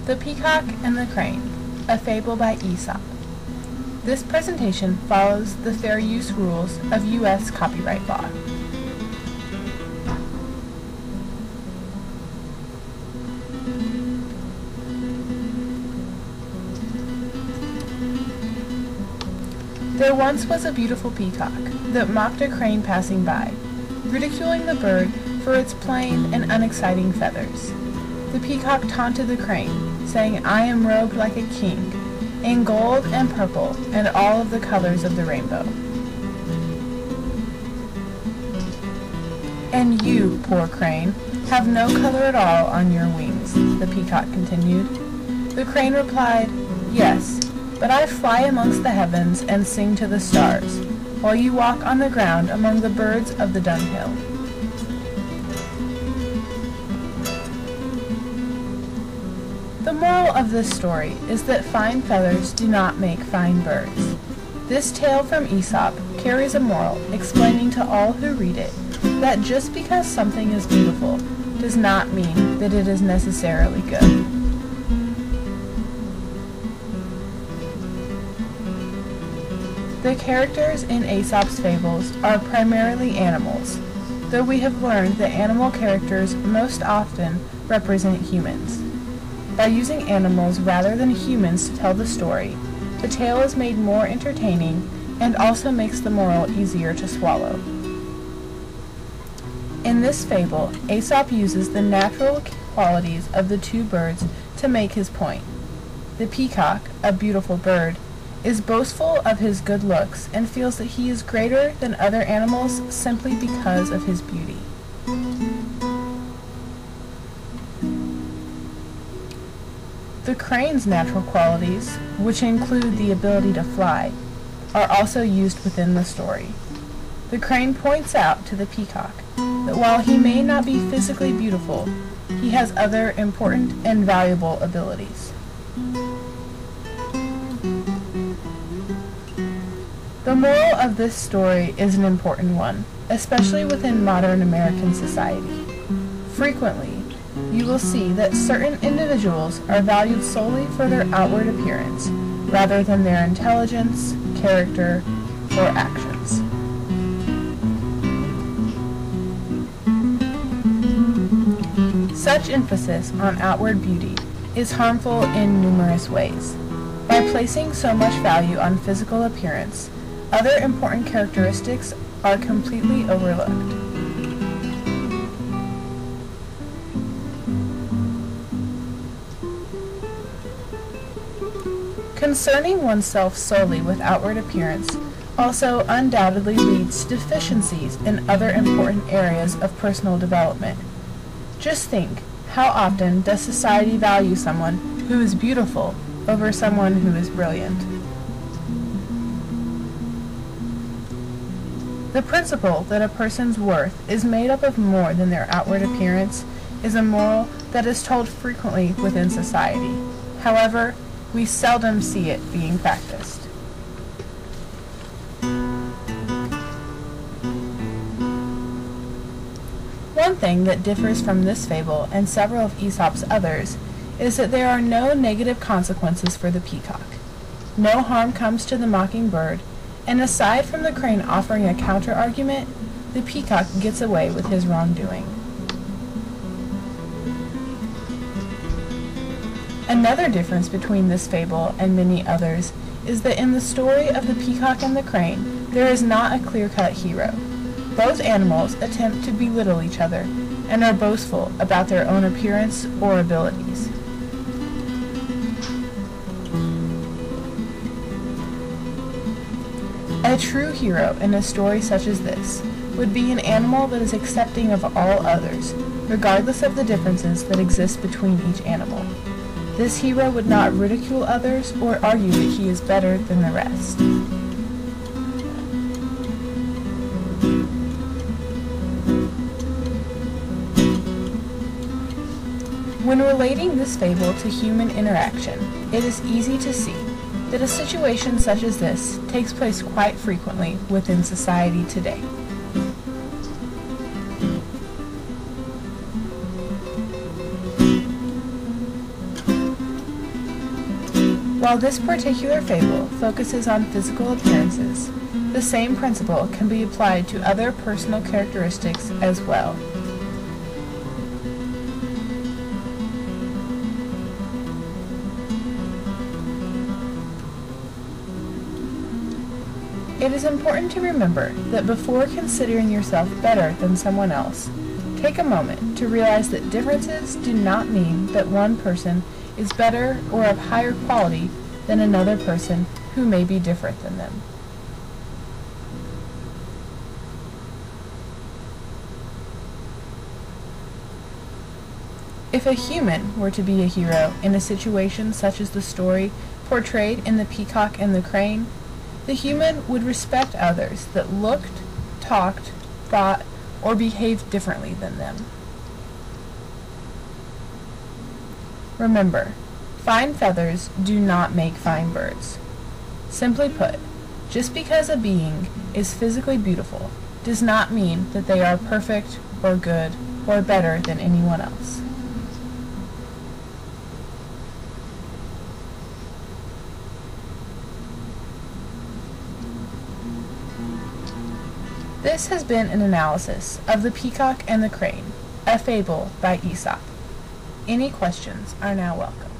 The Peacock and the Crane, a fable by Aesop. This presentation follows the fair use rules of U.S. copyright law. There once was a beautiful peacock that mocked a crane passing by, ridiculing the bird for its plain and unexciting feathers. The peacock taunted the crane, saying, "I am robed like a king, in gold and purple and all of the colors of the rainbow." "And you, poor crane, have no color at all on your wings," the peacock continued. The crane replied, "Yes, but I fly amongst the heavens and sing to the stars, while you walk on the ground among the birds of the dunghill." The moral of this story is that fine feathers do not make fine birds. This tale from Aesop carries a moral explaining to all who read it that just because something is beautiful does not mean that it is necessarily good. The characters in Aesop's fables are primarily animals, though we have learned that animal characters most often represent humans. By using animals rather than humans to tell the story, the tale is made more entertaining and also makes the moral easier to swallow. In this fable, Aesop uses the natural qualities of the two birds to make his point. The peacock, a beautiful bird, is boastful of his good looks and feels that he is greater than other animals simply because of his beauty. The crane's natural qualities, which include the ability to fly, are also used within the story. The crane points out to the peacock that while he may not be physically beautiful, he has other important and valuable abilities. The moral of this story is an important one, especially within modern American society. Frequently, you will see that certain individuals are valued solely for their outward appearance, rather than their intelligence, character, or actions. Such emphasis on outward beauty is harmful in numerous ways. By placing so much value on physical appearance, other important characteristics are completely overlooked. Concerning oneself solely with outward appearance also undoubtedly leads to deficiencies in other important areas of personal development. Just think, how often does society value someone who is beautiful over someone who is brilliant? The principle that a person's worth is made up of more than their outward appearance is a moral that is told frequently within society. However, we seldom see it being practiced. One thing that differs from this fable and several of Aesop's others is that there are no negative consequences for the peacock. No harm comes to the mocking bird, and aside from the crane offering a counter-argument, the peacock gets away with his wrongdoing. Another difference between this fable and many others is that in the story of the peacock and the crane, there is not a clear-cut hero. Both animals attempt to belittle each other and are boastful about their own appearance or abilities. A true hero in a story such as this would be an animal that is accepting of all others, regardless of the differences that exist between each animal. This hero would not ridicule others or argue that he is better than the rest. When relating this fable to human interaction, it is easy to see that a situation such as this takes place quite frequently within society today. While this particular fable focuses on physical appearances, the same principle can be applied to other personal characteristics as well. It is important to remember that before considering yourself better than someone else, take a moment to realize that differences do not mean that one person is better or of higher quality than another person who may be different than them. If a human were to be a hero in a situation such as the story portrayed in the Peacock and the Crane, the human would respect others that looked, talked, thought, or behaved differently than them. Remember, fine feathers do not make fine birds. Simply put, just because a being is physically beautiful does not mean that they are perfect or good or better than anyone else. This has been an analysis of The Peacock and the Crane, a fable by Aesop. Any questions are now welcome.